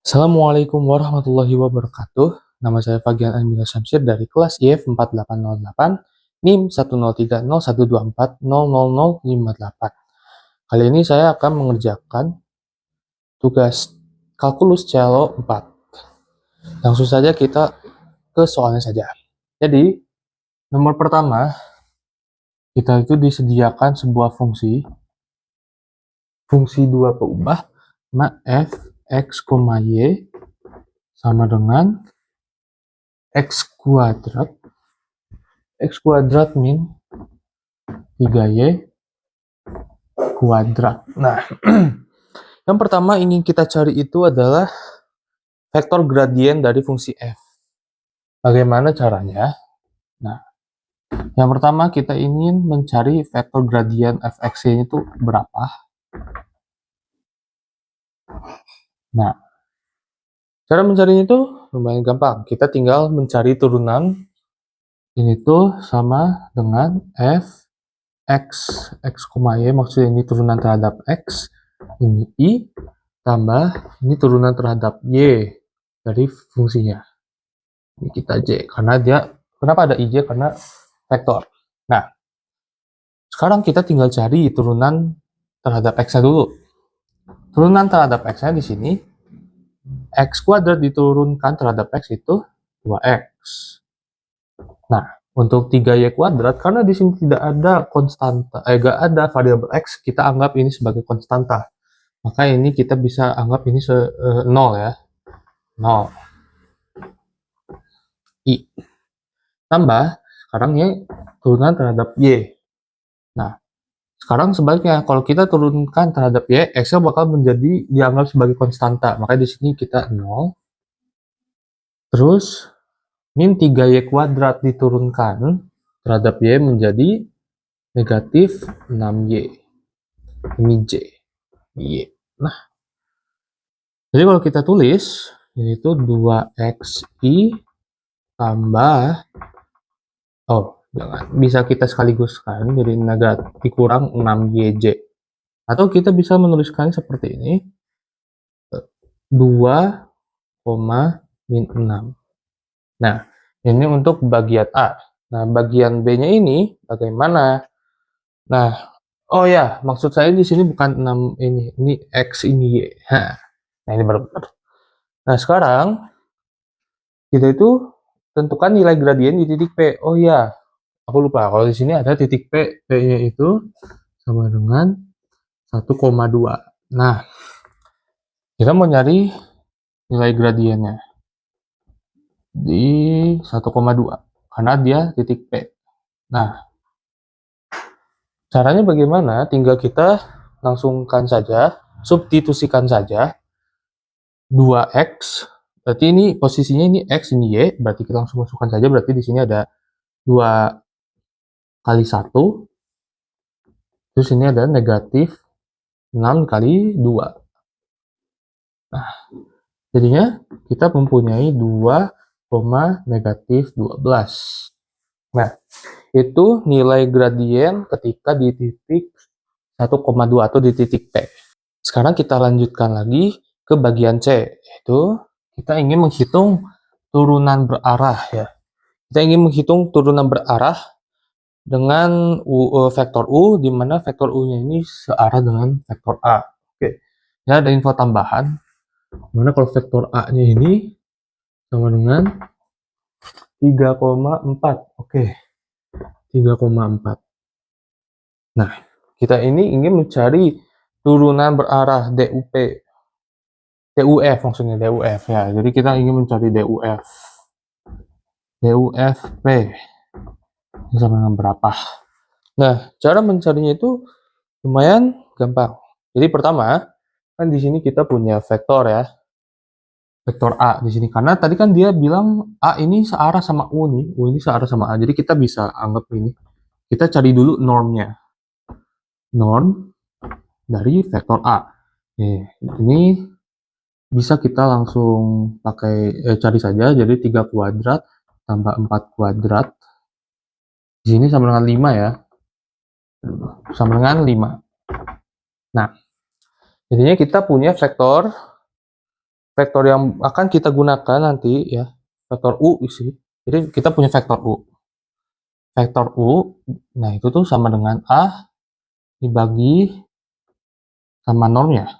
Assalamualaikum warahmatullahi wabarakatuh. Nama saya Fagian Anmila Syamsir dari kelas IF 4808, NIM 1030124000058. Kali ini saya akan mengerjakan tugas kalkulus celo 4. Langsung saja kita ke soalnya saja. Jadi, nomor pertama, kita itu disediakan sebuah fungsi 2 peubah, f x, y sama dengan x kuadrat min 3y kuadrat. Nah, yang pertama ingin kita cari itu adalah vektor gradien dari fungsi f. Bagaimana caranya? Nah, yang pertama kita ingin mencari vektor gradien fx-nya itu berapa. Nah, cara mencarinya itu lumayan gampang. Kita tinggal mencari turunan ini tuh sama dengan f x y, maksudnya ini turunan terhadap x, ini i, tambah ini turunan terhadap y dari fungsinya. Ini kita j, karena dia, kenapa ada ij? Karena vektor. Nah, sekarang kita tinggal cari turunan terhadap x-nya dulu. Turunan terhadap x-nya di sini, x kuadrat diturunkan terhadap x itu 2x. Nah, untuk 3y kuadrat, karena di sini tidak ada konstanta, tidak ada variabel x, kita anggap ini sebagai konstanta. Maka ini kita bisa anggap ini 0 ya. 0. I. Tambah, sekarang y turunan terhadap y. Nah, sekarang sebaliknya, kalau kita turunkan terhadap y, x-nya bakal menjadi dianggap sebagai konstanta. Makanya di sini kita 0. Terus, min 3y kuadrat diturunkan terhadap y menjadi negatif 6y. Ini j. Y. Nah, jadi kalau kita tulis, ini tuh 2xi tambah, jangan, bisa kita sekaliguskan, jadi negatif dikurang 6yj. Atau kita bisa menuliskan seperti ini, 2, min 6. Nah, ini untuk bagian A. Nah, bagian B-nya ini bagaimana? Nah, oh ya, maksud saya di sini bukan 6 ini X, ini Y. Nah, ini baru benar. Nah, sekarang kita itu tentukan nilai gradien di titik P. Oh ya, aku lupa. Kalau di sini ada titik P, P-nya itu sama dengan 1,2. Nah, kita mau nyari nilai gradiennya di 1,2 karena dia titik P. Nah, caranya bagaimana? Tinggal kita langsungkan saja, substitusikan saja 2x, berarti ini posisinya ini x, ini y, berarti kita langsung masukkan saja, berarti di sini ada 2 kali 1, terus ini ada negatif 6 kali 2. Nah, jadinya kita mempunyai 2, negatif 12. Nah, itu nilai gradien ketika di titik 1,2 atau di titik P. Sekarang kita lanjutkan lagi ke bagian C, yaitu kita ingin menghitung turunan berarah ya. Kita ingin menghitung turunan berarah dengan vektor U, di mana vektor U-nya ini searah dengan vektor A. Oke. Ya, ada info tambahan. Mana kalau vektor A-nya ini sama dengan 3,4. Oke. 3,4. Nah, kita ini ingin mencari turunan berarah DUP. DUF maksudnya, DUF ya. Jadi kita ingin mencari DUF. DUFP. Ini sama dengan berapa? Nah, cara mencarinya itu lumayan gampang. Jadi pertama, kan di sini kita punya vektor ya. Vektor A di sini. Karena tadi kan dia bilang A ini searah sama U nih. U ini searah sama A. Jadi kita bisa anggap ini. Kita cari dulu normnya. Norm dari vektor A. Ini bisa kita langsung pakai cari saja. Jadi 3 kuadrat tambah 4 kuadrat. Di sini sama dengan 5 ya. Sama dengan 5. Nah, jadinya kita punya vektor vektor yang akan kita gunakan nanti ya, vektor U sih. Jadi kita punya vektor U. Vektor U, nah itu tuh sama dengan A dibagi sama normnya.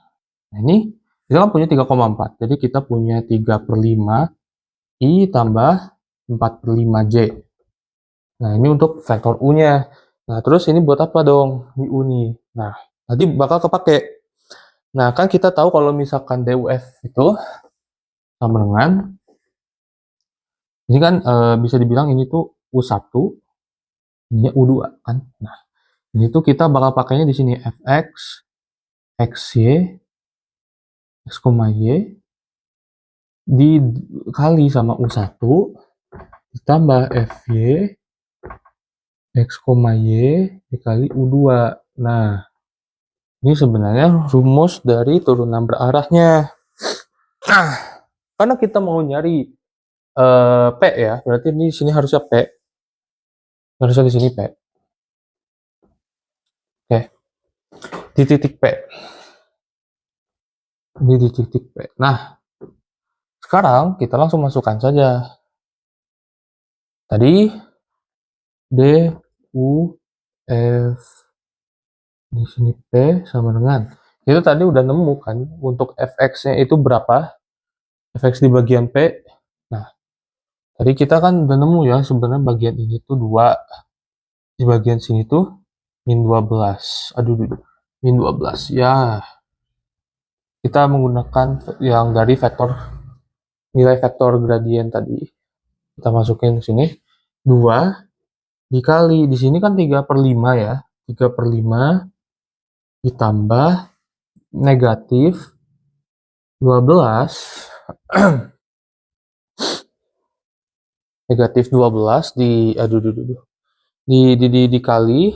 Nah ini kita kan punya 3,4. Jadi kita punya 3/5 I tambah 4/5 J. Nah ini untuk vektor U-nya. Nah terus ini buat apa dong? Di U nih. Nah nanti bakal kepake. Nah kan kita tahu kalau misalkan DUF itu sama dengan, ini kan bisa dibilang ini tuh U1, ini U2 kan. Nah ini tuh kita bakal pakainya di sini fx, xy, x, y dikali sama U1 ditambah fy, x, y dikali U2. Nah ini sebenarnya rumus dari turunan berarahnya. Nah, karena kita mau nyari P ya, berarti di sini harusnya P. Harusnya di sini P. Oke. Di titik P. Ini di titik P. Nah, sekarang kita langsung masukkan saja. Tadi D, U, F, di sini P sama dengan, itu tadi udah nemu kan untuk fx-nya itu berapa, fx di bagian P. Nah tadi kita kan udah nemu ya sebenarnya bagian ini tuh 2, di bagian sini tuh min 12, min 12 ya. Kita menggunakan yang dari vektor, nilai vektor gradien tadi kita masukin ke sini, 2 dikali di sini kan 3/5 ya, 3/5 ditambah negatif 12 negatif 12 dikali,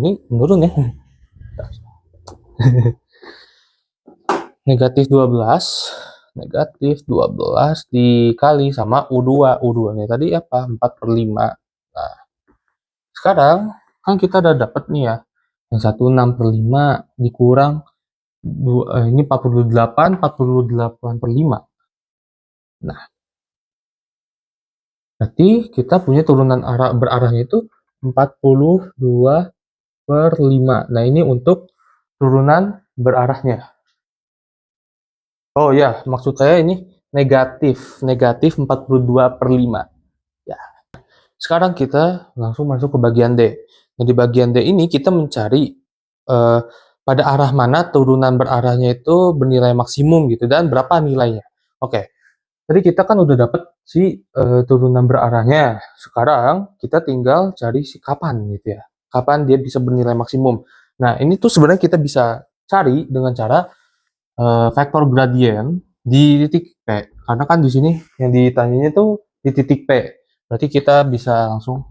ini menurun ya, negatif 12 dikali sama U2. U2 nya tadi apa, 4/5. Nah sekarang kan kita udah dapat nih ya, yang satu 6/5 dikurang ini 48/5. Nah berarti kita punya turunan berarahnya itu 42/5. Nah ini untuk turunan berarahnya. Oh ya, maksud saya ini negatif 42/5 ya. Sekarang kita langsung masuk ke bagian D. Nah di bagian D ini kita mencari pada arah mana turunan berarahnya itu bernilai maksimum gitu, dan berapa nilainya. Oke, tadi kita kan udah dapat si turunan berarahnya. Sekarang kita tinggal cari si kapan gitu ya, kapan dia bisa bernilai maksimum. Nah ini tuh sebenarnya kita bisa cari dengan cara vektor gradien di titik P, karena kan di sini yang ditanyanya tuh di titik P. Berarti kita bisa langsung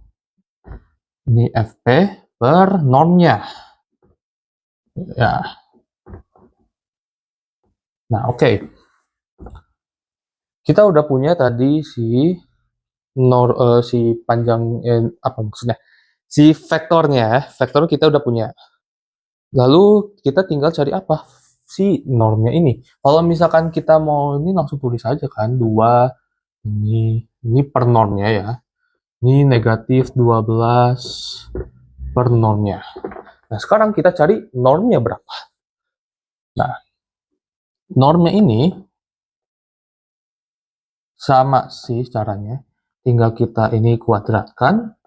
ini Fp per normnya ya. Nah oke. Kita udah punya tadi si panjang, apa maksudnya, si vektornya, vektor kita udah punya. Lalu kita tinggal cari apa, si normnya ini. Kalau misalkan kita mau ini langsung tulis aja kan, 2 ini per normnya ya. Ini negatif 12 per normnya. Nah sekarang kita cari normnya berapa. Nah normnya ini sama sih caranya, tinggal kita ini kuadratkan,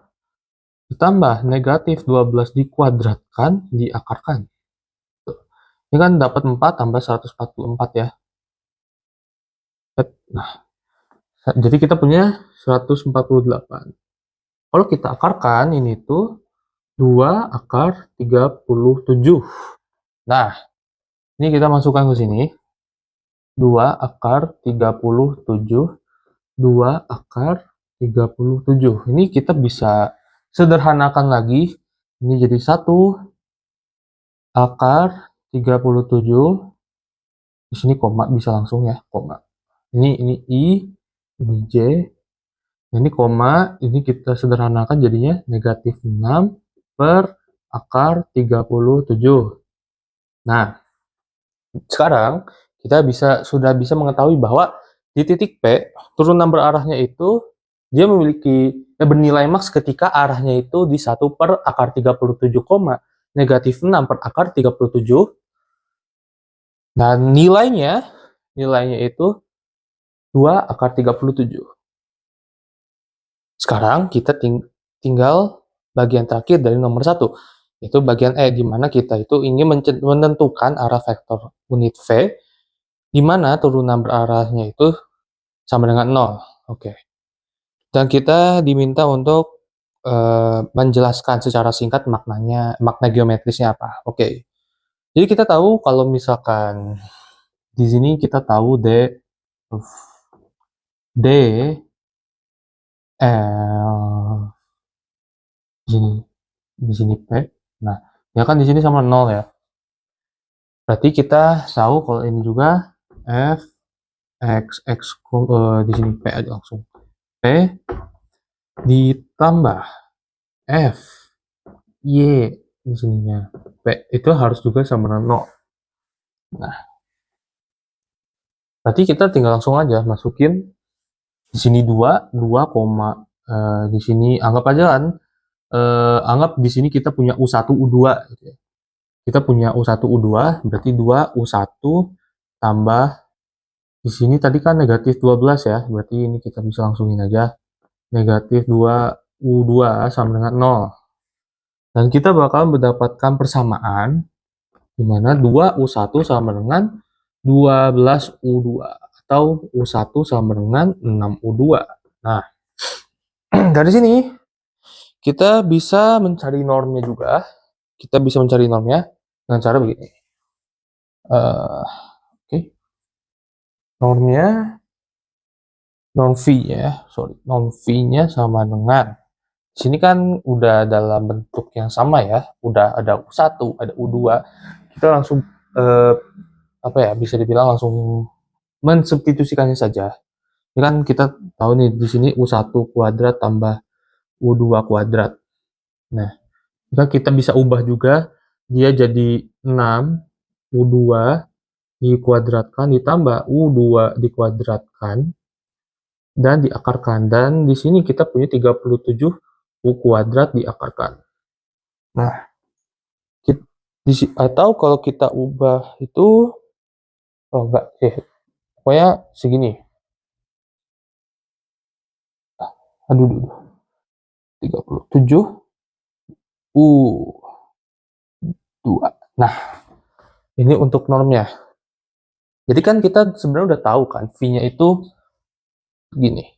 ditambah negatif 12 dikuadratkan, diakarkan. Ini kan dapat 4 tambah 144 ya. Nah, jadi kita punya 148. Kalau kita akarkan, ini tuh 2 akar 37. Nah, ini kita masukkan ke sini. 2 akar 37, 2 akar 37. Ini kita bisa sederhanakan lagi. Ini jadi 1 akar 37. Di sini koma bisa langsung ya, koma. Ini I, ini J. Ini koma, ini kita sederhanakan jadinya negatif 6 per akar 37. Nah, sekarang kita sudah bisa mengetahui bahwa di titik P, turunan berarahnya itu dia memiliki bernilai maks ketika arahnya itu di 1 per akar 37, negatif 6 per akar 37. Dan nilainya itu 2 akar 37. Sekarang kita tinggal bagian terakhir dari nomor 1, yaitu bagian E, di mana kita itu ingin menentukan arah vektor unit V, di mana turunan berarahnya itu sama dengan 0. Oke. Dan kita diminta untuk menjelaskan secara singkat makna geometrisnya apa. Oke. Jadi kita tahu kalau misalkan di sini kita tahu D L di sini P. Nah, ya kan di sini sama 0 ya. Berarti kita tahu kalau ini juga F X di sini P aja langsung. P ditambah F Y di sininya. P itu harus juga sama dengan 0. Nah, berarti kita tinggal langsung aja masukin di sini 2, di sini anggap aja kan, anggap di sini kita punya U1, U2 gitu ya. Kita punya U1, U2, berarti 2 U1 tambah di sini tadi kan negatif 12 ya, berarti ini kita bisa langsungin aja. Negatif 2 U2 sama dengan 0. Dan kita bakal mendapatkan persamaan di mana 2 U1 sama dengan 12 U2 atau U1 sama dengan 6 U2. Nah, dari sini kita bisa mencari normnya juga. Kita bisa mencari normnya dengan cara begini. Oke. Normnya, norm V-nya sama dengan, di sini kan udah dalam bentuk yang sama ya, udah ada U1, ada U2, kita langsung bisa dibilang langsung mensubstitusikannya saja. Ini kan kita tahu nih di sini U1 kuadrat tambah U2 kuadrat. Nah, kita bisa ubah juga dia jadi 6 U2 dikuadratkan ditambah U2 dikuadratkan dan diakarkan. Dan di sini kita punya 37 U kuadrat diakarkan. Nah, atau kalau kita ubah itu, pokoknya segini. 37 U2. Nah, ini untuk normnya. Jadi kan kita sebenarnya udah tahu kan, V-nya itu gini.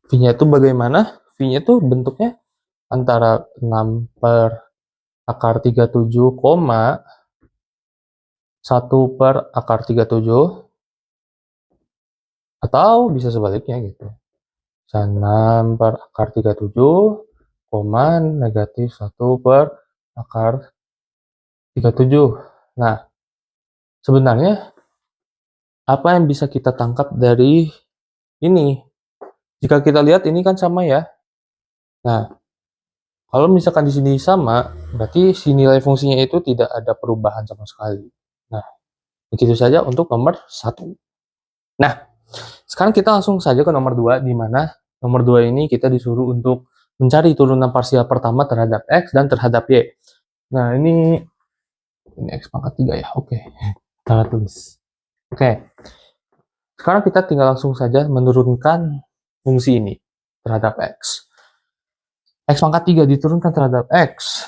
V-nya itu bagaimana? V-nya itu bentuknya antara 6 per akar 37, 1 per akar 37, atau bisa sebaliknya gitu. 6 per akar 37, negatif 1 per akar 37. Nah, sebenarnya apa yang bisa kita tangkap dari ini? Jika kita lihat ini kan sama ya. Nah, kalau misalkan di sini sama, berarti si nilai fungsinya itu tidak ada perubahan sama sekali. Nah, begitu saja untuk nomor 1. Nah, sekarang kita langsung saja ke nomor 2, di mana nomor 2 ini kita disuruh untuk mencari turunan parsial pertama terhadap X dan terhadap Y. Nah, ini X pangkat 3 ya, oke. Kita tulis. Oke. Sekarang kita tinggal langsung saja menurunkan fungsi ini terhadap X. X pangkat 3 diturunkan terhadap X.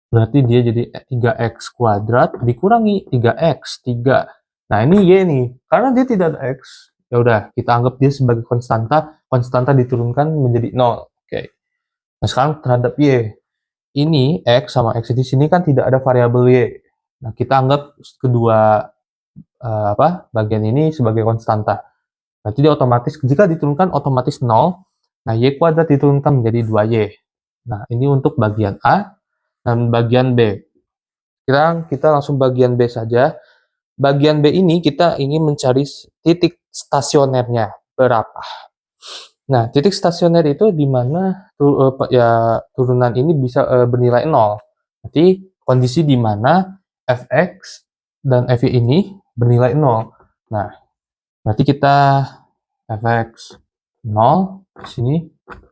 Berarti dia jadi 3X kuadrat dikurangi 3X, 3. Nah, ini Y nih. Karena dia tidak ada X, ya udah, kita anggap dia sebagai konstanta. Konstanta diturunkan menjadi 0. Oke. Nah, sekarang terhadap Y. Ini X sama X di sini kan tidak ada variabel Y. Nah, kita anggap kedua bagian ini sebagai konstanta. Berarti dia otomatis, jika diturunkan otomatis 0. Nah, Y kuadrat diturunkan menjadi 2Y. Nah, ini untuk bagian A dan bagian B. Kita langsung bagian B saja. Bagian B ini kita ingin mencari titik stasionernya berapa. Nah, titik stasioner itu di mana turunan ini bisa bernilai 0. Berarti kondisi di mana Fx dan Fy ini bernilai 0. Nah, berarti kita fx 0, di sini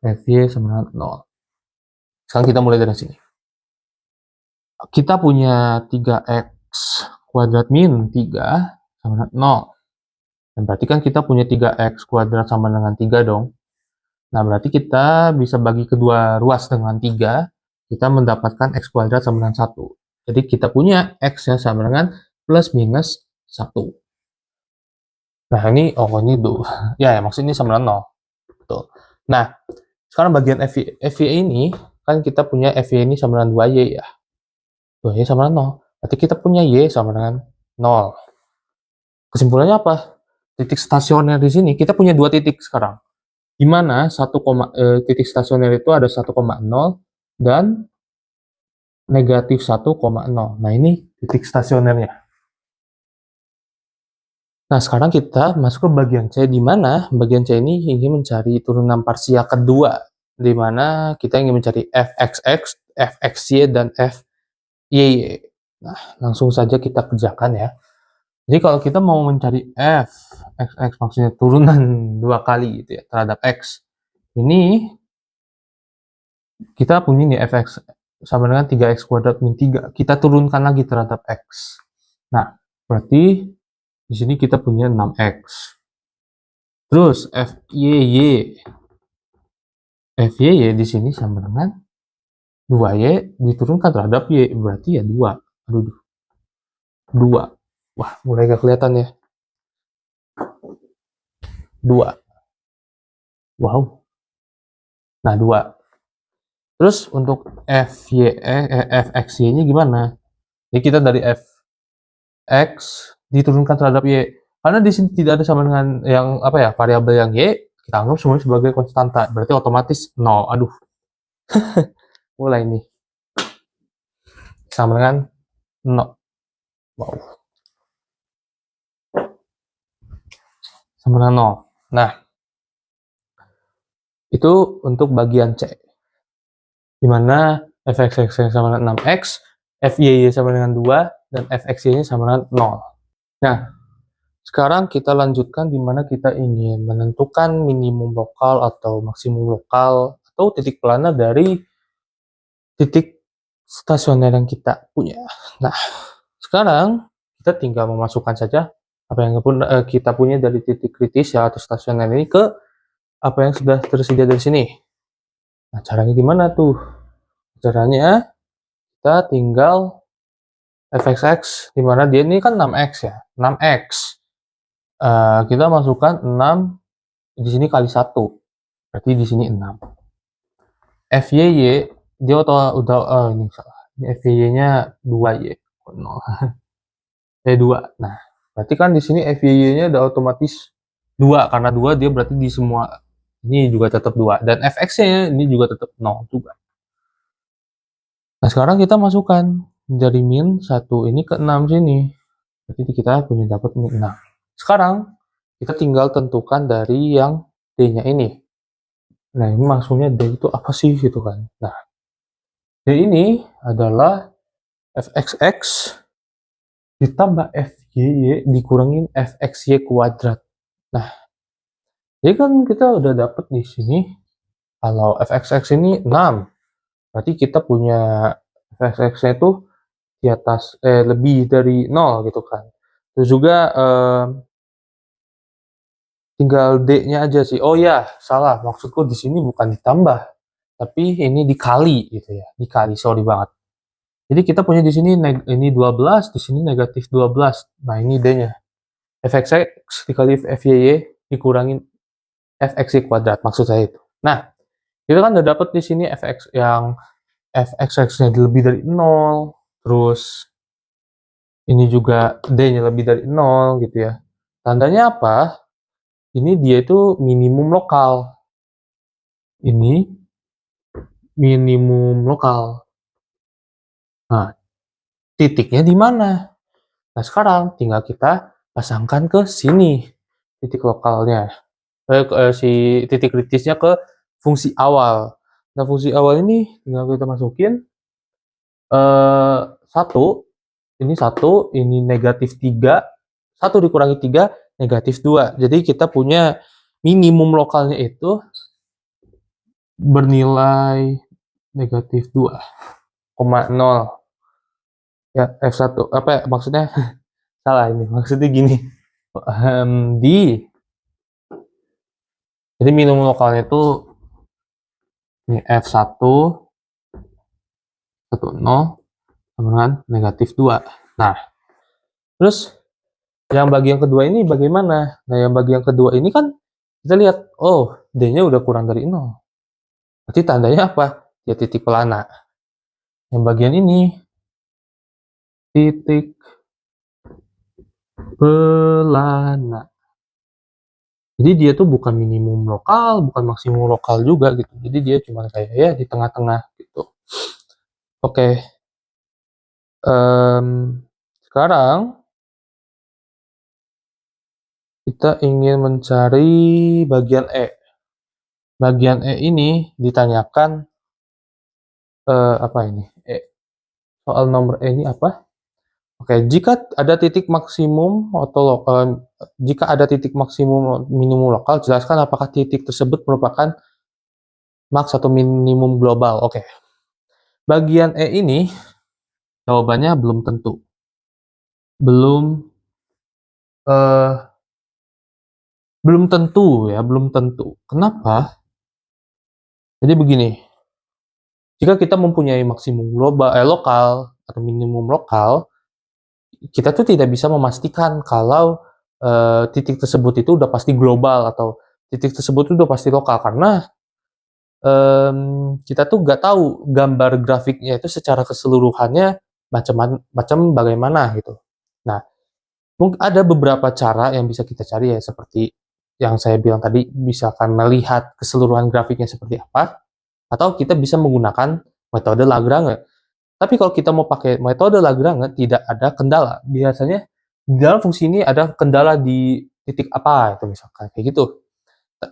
fy sama dengan 0. Sekarang kita mulai dari sini. Kita punya 3x kuadrat min 3 sama dengan 0. Dan berarti kan kita punya 3x kuadrat sama dengan 3 dong. Nah, berarti kita bisa bagi kedua ruas dengan 3, kita mendapatkan x kuadrat sama dengan 1. Jadi kita punya x-nya sama dengan plus minus 1. Nah, ini, ini ya, maksudnya ini sama dengan 0. Betul. Nah, sekarang bagian FY ini, kan kita punya FY ini sama dengan 2Y ya. 2Y sama dengan 0. Berarti kita punya Y sama dengan 0. Kesimpulannya apa? Titik stasioner di sini, kita punya 2 titik sekarang. Di mana titik stasioner itu ada 1,0 dan negatif 1,0. Nah, ini titik stasionernya. Nah, sekarang kita masuk ke bagian C, di mana bagian C ini ingin mencari turunan parsial kedua, di mana kita ingin mencari fxx, fxy, dan fy. Nah, langsung saja kita kerjakan ya. Jadi kalau kita mau mencari fxx, maksudnya turunan 2 kali gitu ya, terhadap x, ini kita punya nih fx sama dengan 3x kuadrat min 3. Kita turunkan lagi terhadap x. Nah, berarti di sini kita punya 6x. Terus fy di sini sama dengan 2y diturunkan terhadap y, berarti ya 2. Aduh, 2. Wah, mulai gak kelihatan ya. 2. Wow. Nah, 2. Terus untuk fxy-nya gimana? Jadi kita dari fx diturunkan terhadap y. Karena di sini tidak ada sama dengan yang variabel yang y, kita anggap semuanya sebagai konstanta. Berarti otomatis 0. Aduh. Mulai nih. Sama dengan 0. Wow. Sama dengan 0. Nah, itu untuk bagian C. Dimana fxx sama dengan 6x, fy sama dengan 2, dan fxy sama dengan 0. Nah, sekarang kita lanjutkan dimana kita ingin menentukan minimum lokal atau maksimum lokal atau titik planar dari titik stasioner yang kita punya. Nah, sekarang kita tinggal memasukkan saja apa yang kita punya dari titik kritis ya atau stasioner ini ke apa yang sudah tersedia dari sini. Nah, caranya gimana tuh? Caranya kita tinggal fxx, dimana dia ini kan 6x ya, 6x. Kita masukkan 6 di sini kali 1, berarti di sini 6. Fy dia udah ini salah. Ini Fy-nya 2y, 0. 2. Nah, berarti kan di sini Fy-nya udah otomatis 2, karena 2 dia berarti di semua ini juga tetap 2, dan fx-nya ini juga tetap 0 juga. Nah, sekarang kita masukkan dari min 1 ini ke 6 sini. Berarti kita punya dapat min 6. Sekarang kita tinggal tentukan dari yang D-nya ini. Nah, ini maksudnya D itu apa sih gitu kan. Nah, D ini adalah fxx ditambah fy dikurangin fxy kuadrat. Nah, jadi kan kita udah dapat di sini kalau fxx ini 6. Berarti kita punya fxx-nya itu di atas lebih dari 0 gitu kan. Terus juga tinggal D-nya aja sih. Oh ya, salah. Maksudku di sini bukan ditambah, tapi ini dikali gitu ya. Dikali, sorry banget. Jadi kita punya di sini ini 12, di sini negatif 12. Nah, ini D-nya. fxx dikali fy dikurangin fxy kuadrat, maksud saya itu. Nah, kita kan udah dapet di sini fx yang fxx-nya lebih dari 0, terus ini juga D-nya lebih dari 0 gitu ya. Tandanya apa? Ini dia itu minimum lokal. Ini minimum lokal. Nah, titiknya di mana? Nah, sekarang tinggal kita pasangkan ke sini titik lokalnya. Si titik kritisnya ke fungsi awal. Nah, fungsi awal ini tinggal kita masukin 1, ini 1, ini negatif 3, 1 dikurangi 3, negatif 2. Jadi kita punya minimum lokalnya itu bernilai negatif 2,0. Ya, F1. Apa ya, maksudnya? Salah ini. Maksudnya gini. Jadi minimum lokalnya itu ini F1, 10, sama dengan negatif 2. Nah, terus yang bagian kedua ini bagaimana? Nah, yang bagian kedua ini kan kita lihat, oh, D-nya udah kurang dari 0. Berarti tandanya apa? Ya titik pelana. Yang bagian ini, titik pelana. Jadi dia tuh bukan minimum lokal, bukan maksimum lokal juga gitu. Jadi dia cuma kayak ya di tengah-tengah gitu. Oke. Sekarang kita ingin mencari bagian E. Bagian E ini ditanyakan apa ini? Soal nomor E ini apa? Oke, jika ada titik maksimum atau jika ada titik maksimum minimum lokal, jelaskan apakah titik tersebut merupakan maks atau minimum global. Oke. Bagian E ini jawabannya belum tentu. Belum tentu ya, belum tentu. Kenapa? Jadi begini, jika kita mempunyai maksimum lokal atau minimum lokal, kita tuh tidak bisa memastikan kalau titik tersebut itu udah pasti global atau titik tersebut itu udah pasti lokal, karena kita tuh nggak tahu gambar grafiknya itu secara keseluruhannya macam bagaimana gitu. Nah, mungkin ada beberapa cara yang bisa kita cari ya, seperti yang saya bilang tadi, misalkan melihat keseluruhan grafiknya seperti apa, atau kita bisa menggunakan metode Lagrange. Tapi kalau kita mau pakai metode Lagrange, tidak ada kendala. Biasanya di dalam fungsi ini ada kendala di titik apa itu misalkan kayak gitu.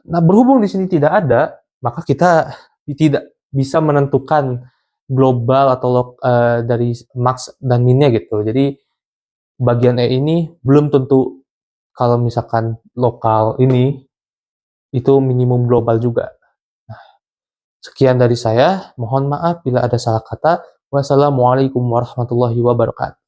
Nah, berhubung di sini tidak ada, maka kita tidak bisa menentukan global atau dari max dan minnya gitu. Jadi bagian E ini belum tentu kalau misalkan lokal ini itu minimum global juga. Nah, sekian dari saya. Mohon maaf bila ada salah kata. Wassalamualaikum warahmatullahi wabarakatuh.